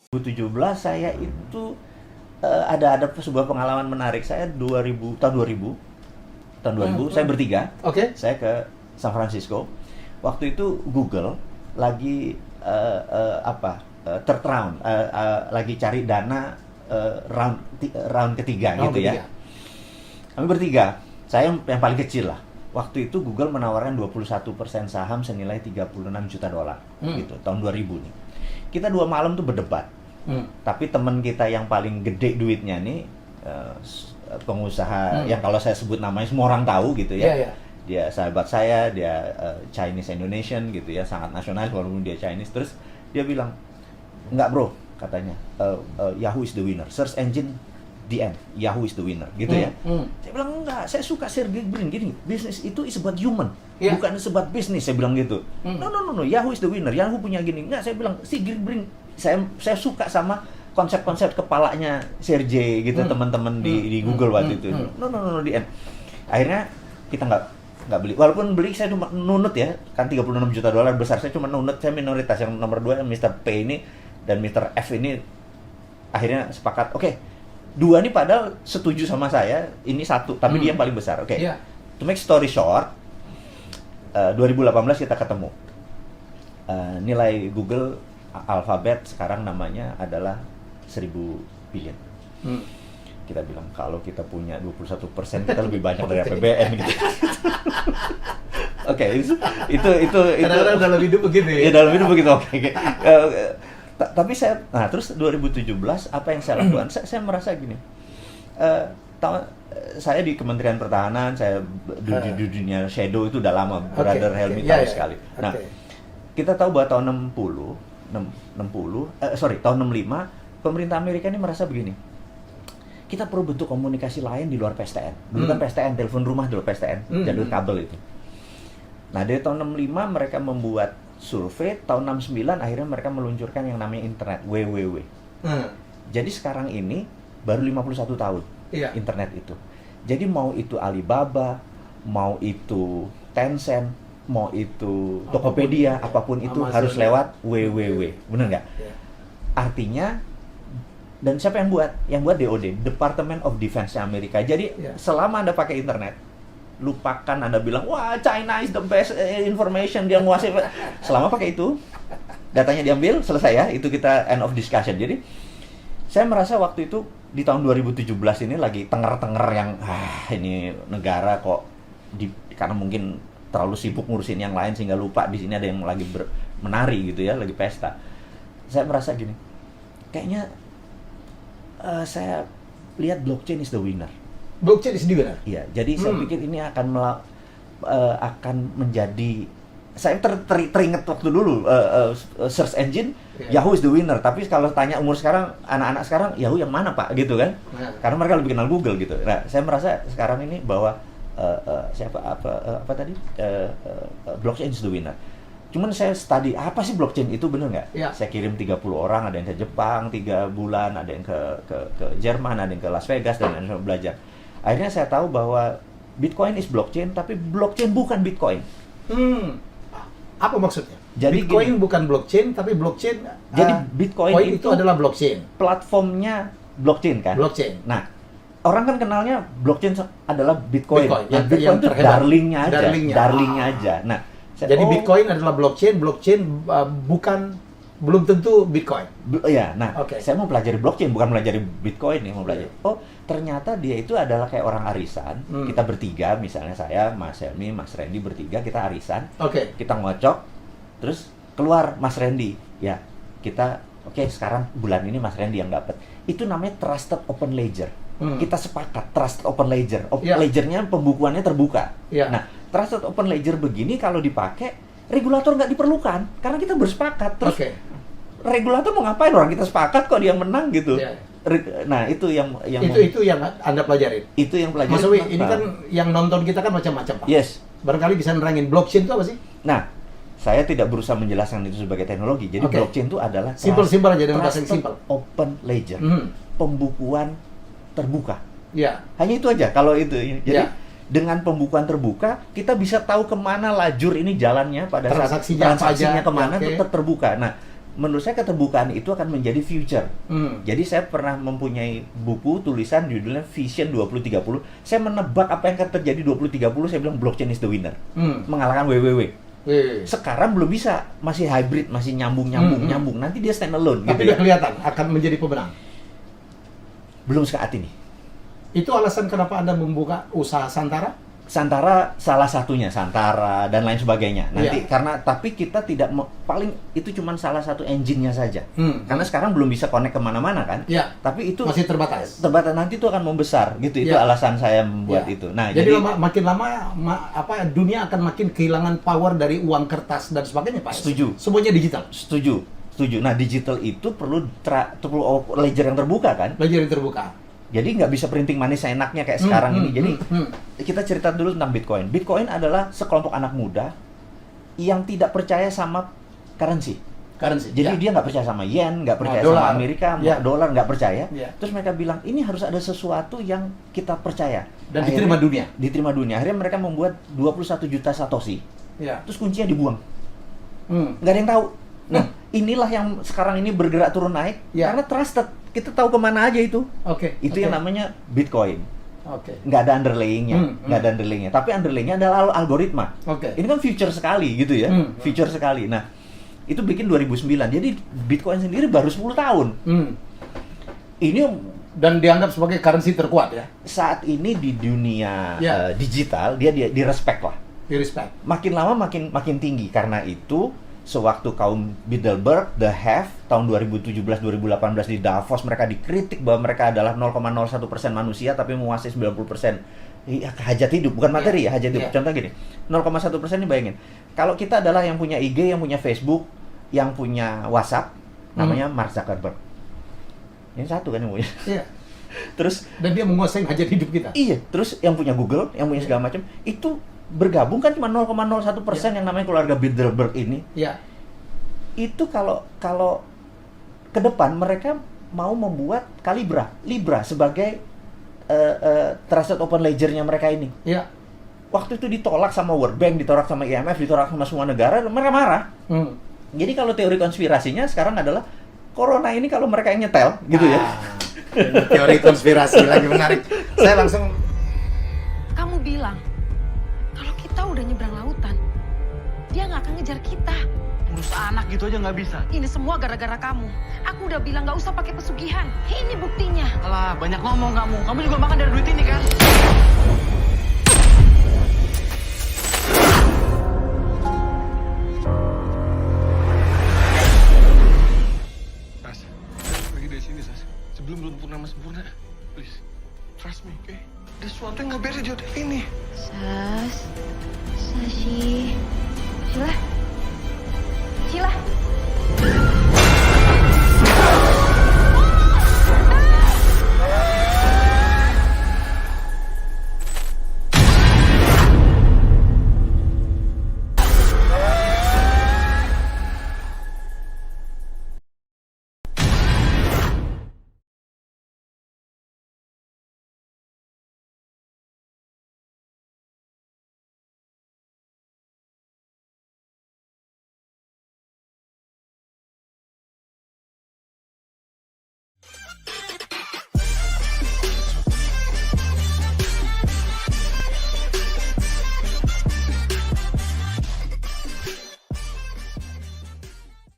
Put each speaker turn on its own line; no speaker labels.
2017 saya itu ada sebuah pengalaman menarik. Saya 2000 tahun 2000 saya bertiga.
Oke.
Saya ke San Francisco. Waktu itu Google lagi third round, lagi cari dana round ketiga
Round
gitu ya.
ketiga.
Kami bertiga. Saya yang paling kecil lah. Waktu itu Google menawarkan 21% saham senilai 36 juta dolar gitu, tahun 2000 nih. Kita 2 malam tuh berdebat. Tapi teman kita yang paling gede duitnya nih, pengusaha yang kalau saya sebut namanya semua orang tahu gitu ya.
Yeah.
Dia sahabat saya, dia Chinese Indonesian gitu ya, sangat nasionalis walaupun dia Chinese. Terus dia bilang, enggak bro, katanya, Yahoo is the winner, search engine the end, Yahoo is the winner gitu ya. Saya bilang enggak, saya suka Sergey Brin gini, bisnis itu is about human, bukan about bisnis, saya bilang gitu. No, Yahoo is the winner, Yahoo punya gini. Enggak, saya bilang Sergey Brin, saya suka sama konsep-konsep kepalanya Sergey gitu, teman-teman di Google waktu itu. No, the end. Akhirnya kita nggak beli, walaupun beli saya cuma nunut ya, kan 36 juta dolar besar, saya cuma nunut, saya minoritas. Yang nomor 2 Mr. P ini dan Mr. F ini akhirnya sepakat, oke, 2 ini padahal setuju sama saya, ini 1, tapi dia yang paling besar. Oke. To make story short, 2018 kita ketemu. Nilai Google Alphabet sekarang namanya adalah 1000 billion. Kita bilang kalau kita punya 21% kita lebih banyak dari APBN gitu. Oke, itu
Kadang-kadang dalam hidup begitu ya.
Ya dalam hidup begitu. Oke. Tapi terus 2017 apa yang saya lakukan? Saya merasa gini. Saya di Kementerian Pertahanan, saya di dunia shadow itu udah lama. Brother Helmi tahu sekali. Nah, kita tahu bahwa tahun 65 pemerintah Amerika ini merasa begini. Kita perlu bentuk komunikasi lain di luar PSTN. Dulu kan PSTN, telepon rumah dulu PSTN, jalur kabel itu. Nah, dari tahun 65 mereka membuat survei, tahun 69 akhirnya mereka meluncurkan yang namanya internet, WWW. Jadi sekarang ini baru 51 tahun internet itu. Jadi mau itu Alibaba, mau itu Tencent, mau itu Tokopedia, apapun itu Amazon, harus lewat WWW. Bener nggak? Artinya, dan siapa yang buat? Yang buat DoD, Department of Defense Amerika. Jadi selama Anda pakai internet, lupakan Anda bilang, wah China is the best information, dia menguasai. Selama pakai itu, datanya diambil, selesai ya, itu kita end of discussion. Jadi saya merasa waktu itu di tahun 2017 ini lagi tenger-tenger yang ini negara kok karena mungkin terlalu sibuk ngurusin yang lain sehingga lupa di sini ada yang lagi menari gitu ya, lagi pesta. Saya merasa gini, kayaknya saya lihat blockchain is the winner.
Blockchain is the winner.
Iya, jadi saya pikir ini akan menjadi, saya teringat waktu dulu search engine Yahoo is the winner. Tapi kalau tanya umur sekarang, anak-anak sekarang Yahoo yang mana Pak gitu kan? Karena mereka lebih kenal Google gitu. Nah, saya merasa sekarang ini bahwa blockchain is the winner. Cuman saya study apa sih blockchain itu, bener nggak? Saya kirim 30 orang, ada yang ke Jepang 3 bulan, ada yang ke Jerman, ada yang ke Las Vegas, dan ada yang belajar. Akhirnya saya tahu bahwa Bitcoin is blockchain, tapi blockchain bukan Bitcoin.
Apa maksudnya?
Jadi
Bitcoin bukan blockchain, tapi blockchain.
Jadi Bitcoin
itu adalah blockchain.
Platformnya blockchain kan?
Blockchain.
Nah, orang kan kenalnya blockchain adalah Bitcoin. Yang Bitcoin
yang
itu darlingnya aja. Nah,
jadi Bitcoin adalah blockchain belum tentu Bitcoin.
Saya mau pelajari blockchain, bukan pelajari Bitcoin nih, mau belajar. Oh, ternyata dia itu adalah kayak orang arisan. Kita bertiga, misalnya saya, Mas Helmi, Mas Randy bertiga, kita arisan. Kita ngocok, terus keluar Mas Randy. Ya, kita sekarang bulan ini Mas Randy yang dapat. Itu namanya trusted open ledger. Kita sepakat trusted open ledger. Ledgernya pembukuannya terbuka. Nah, trusted open ledger begini kalau dipakai, regulator nggak diperlukan karena kita bersepakat. Terus regulator mau ngapain, orang kita sepakat kok dia menang gitu. Nah, itu yang
Anda pelajarin.
Itu yang pelajari.
Mas Owi, ini kan yang nonton kita kan macam-macam, Pak.
Yes.
Barangkali bisa nerangin blockchain itu apa sih?
Nah, saya tidak berusaha menjelaskan itu sebagai teknologi. Jadi blockchain itu adalah
simpel aja, dengan bahasa yang simpel.
Open ledger. Pembukuan terbuka. Hanya itu aja kalau itu. Jadi dengan pembukuan terbuka, kita bisa tahu kemana lajur ini jalannya pada saat transaksinya kemana itu terbuka. Nah, menurut saya keterbukaan itu akan menjadi future. Jadi saya pernah mempunyai buku tulisan judulnya Vision 2030. Saya menebak apa yang akan terjadi 2030, saya bilang blockchain is the winner. Mengalahkan WWW. Sekarang belum bisa, masih hybrid, masih nyambung. Nanti dia stand alone
Tapi
gitu
udah kelihatan akan menjadi pemenang.
Belum saat ini.
Itu alasan kenapa Anda membuka usaha Santara?
Santara salah satunya, Santara dan lain sebagainya. Nanti karena tapi kita tidak paling itu cuma salah satu engine-nya saja. Karena sekarang belum bisa connect kemana-mana kan. Tapi itu
masih terbatas.
Terbatas, nanti itu akan membesar gitu. Itu alasan saya membuat itu. Nah,
jadi makin lama dunia akan makin kehilangan power dari uang kertas dan sebagainya, Pak.
Setuju.
Semuanya digital.
Setuju. Nah, digital itu perlu ledger yang terbuka kan?
Ledger yang terbuka.
Jadi nggak bisa printing manis seenaknya kayak sekarang ini. Jadi kita cerita dulu tentang Bitcoin. Bitcoin adalah sekelompok anak muda yang tidak percaya sama currency. Jadi dia nggak percaya sama yen, nggak percaya sama Amerika, dolar nggak percaya. Terus mereka bilang ini harus ada sesuatu yang kita percaya.
Dan diterima dunia.
Diterima dunia. Akhirnya mereka membuat 21 juta satoshi. Terus kuncinya dibuang. Nggak ada yang tahu. Nah, inilah yang sekarang ini bergerak turun naik karena trusted. Kita tahu kemana aja itu. Itu yang namanya Bitcoin. Nggak ada underlayingnya. Tapi underlayingnya adalah algoritma. Ini kan future sekali gitu ya. Future sekali. Nah, itu bikin 2009. Jadi Bitcoin sendiri baru 10 tahun. Ini
dan dianggap sebagai currency terkuat ya.
Saat ini di dunia digital dia di-respect lah.
Di-respect.
Makin lama makin tinggi. Karena itu sewaktu kaum Bilderberg, The Have, tahun 2017-2018 di Davos, mereka dikritik bahwa mereka adalah 0,01% manusia tapi menguasai 90% hajat hidup, bukan materi ya, hajat hidup. Contoh gini, 0,1% ini bayangin, kalau kita adalah yang punya IG, yang punya Facebook, yang punya WhatsApp, namanya Mark Zuckerberg. Yang satu kan yang punya. Terus
dan dia menguasai hajat hidup kita.
Iya, terus yang punya Google, yang punya segala macam, itu bergabung kan cuma 0,01% yang namanya keluarga Bilderberg ini. Itu kalau ke depan mereka mau membuat Libra sebagai trusted open ledger-nya mereka ini. Waktu itu ditolak sama World Bank, ditolak sama IMF, ditolak sama semua negara, mereka marah. Jadi kalau teori konspirasinya sekarang adalah corona ini kalau mereka yang nyetel gitu ya.
Teori konspirasi lagi menarik. Saya langsung.
Kamu bilang kalau kita udah nyebrang lautan, dia nggak akan ngejar kita.
Urus anak gitu aja nggak bisa.
Ini semua gara-gara kamu. Aku udah bilang nggak usah pakai pesugihan. Ini buktinya.
Alah, banyak ngomong kamu. Kamu juga makan dari duit ini kan?
Sas, pergi dari sini, Sas. Sebelum purnama sempurna. Please, trust me, oke? Ada sesuatu yang nggak beres di hotel ini.
Sashi, Sheila.